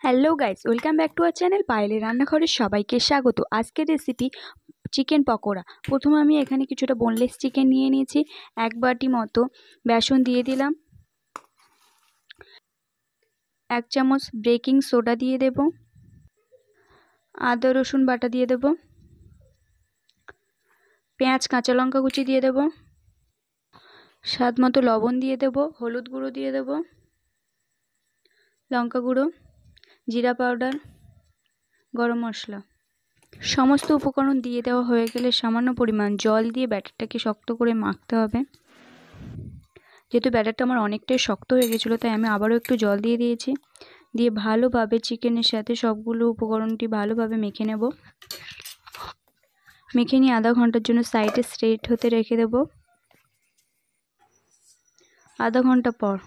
Hello guys, welcome back to our channel পায়েলে রান্নাঘরে সবাইকে স্বাগত। আজকের রেসিপি চিকেন পকোড়া। প্রথমে আমি এখানে কিছুটা বোনলেস চিকেন নিয়ে নিয়েছি। 1 বাটি মতো বেসন দিয়ে দিলাম। 1 চামচ বেকিং সোডা দিয়ে দেব। আদা রসুন বাটা দিয়ে দেব। পেঁয়াজ কাঁচা লঙ্কা কুচি দিয়ে দেব। স্বাদ মতো লবণ দিয়ে দেব। হলুদ গুঁড়ো দিয়ে দেব। লঙ্কা গুঁড়ো, জিরা পাউডার, গরম মশলা। সমস্ত উপকরণ দিয়ে দেওয়া হয়ে গেলে সামান্য পরিমাণ জল দিয়ে ব্যাটারটাকে শক্ত করে মাখতে হবে। যেহেতু ব্যাটারটা আমার অনেকটাই শক্ত হয়ে গেছিলো, তাই আমি আবারও একটু জল দিয়ে দিয়েছি। দিয়ে ভালোভাবে চিকেনের সাথে সবগুলো উপকরণটি ভালোভাবে মেখে নেব। মেখে নিয়ে আধা ঘন্টার জন্য সাইডে স্ট্রেট হতে রেখে দেব। আধা ঘন্টা পর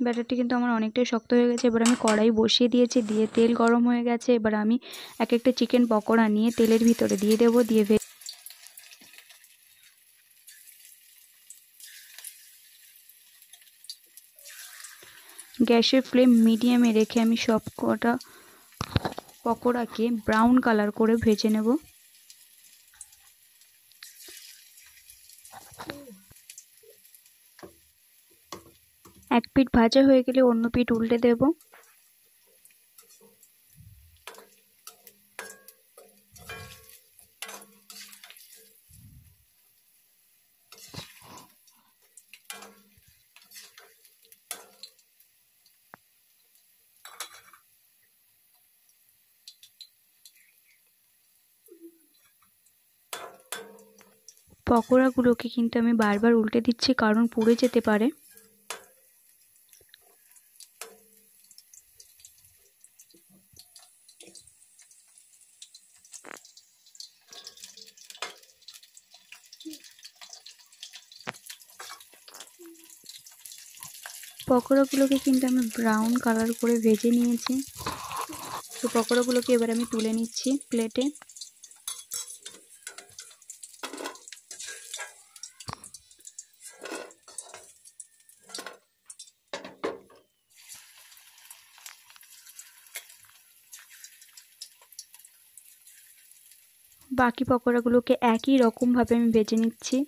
ব্যাটারটি কিন্তু আমার অনেকটাই শক্ত হয়ে গেছে। এবার আমি কড়াই বসিয়ে দিয়েছি, দিয়ে তেল গরম হয়ে গেছে। এবার আমি এক একটা চিকেন পকোড়া নিয়ে তেলের ভিতরে দিয়ে দেব। দিয়ে গ্যাসের ফ্লেম মিডিয়ামে রেখে আমি সব কটা পকোড়াকে ব্রাউন কালার করে ভেজে নেব। এক পিঠ ভাজা হয়ে গেলে অন্য পিঠ উল্টে দেব। পকোড়াগুলোকে কিন্তু আমি বারবার উল্টে দিচ্ছি, কারণ পুড়ে যেতে পারে। পকোড়াগুলোকে কিন্তু আমি ব্রাউন কালার করে ভেজে নিয়েছি। তো পকোড়াগুলোকে এবার আমি তুলে নিচ্ছি প্লেটে। বাকি পকোড়াগুলোকে একই রকমভাবে আমি ভেজে নিচ্ছি।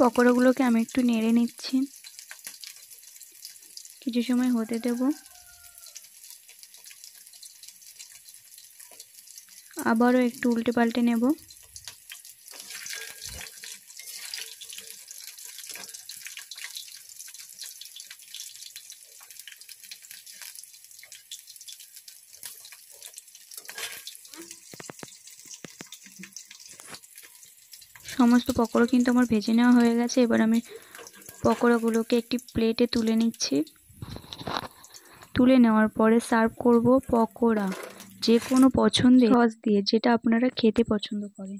পকোড়াগুলোকে আমি একটু নেড়ে নিচ্ছি, কিছু সময় হতে দেব। আবারও একটু উল্টে পাল্টে নেব। সমস্ত পকোড়া কিন্তু আমার ভেজে নেওয়া হয়ে গেছে। এবার আমি পকোড়াগুলোকে একটি প্লেটে তুলে নিচ্ছি। তুলে নেওয়ার পরে সার্ভ করব পকোড়া যে কোনো পছন্দের সস দিয়ে, যেটা আপনারা খেতে পছন্দ করেন।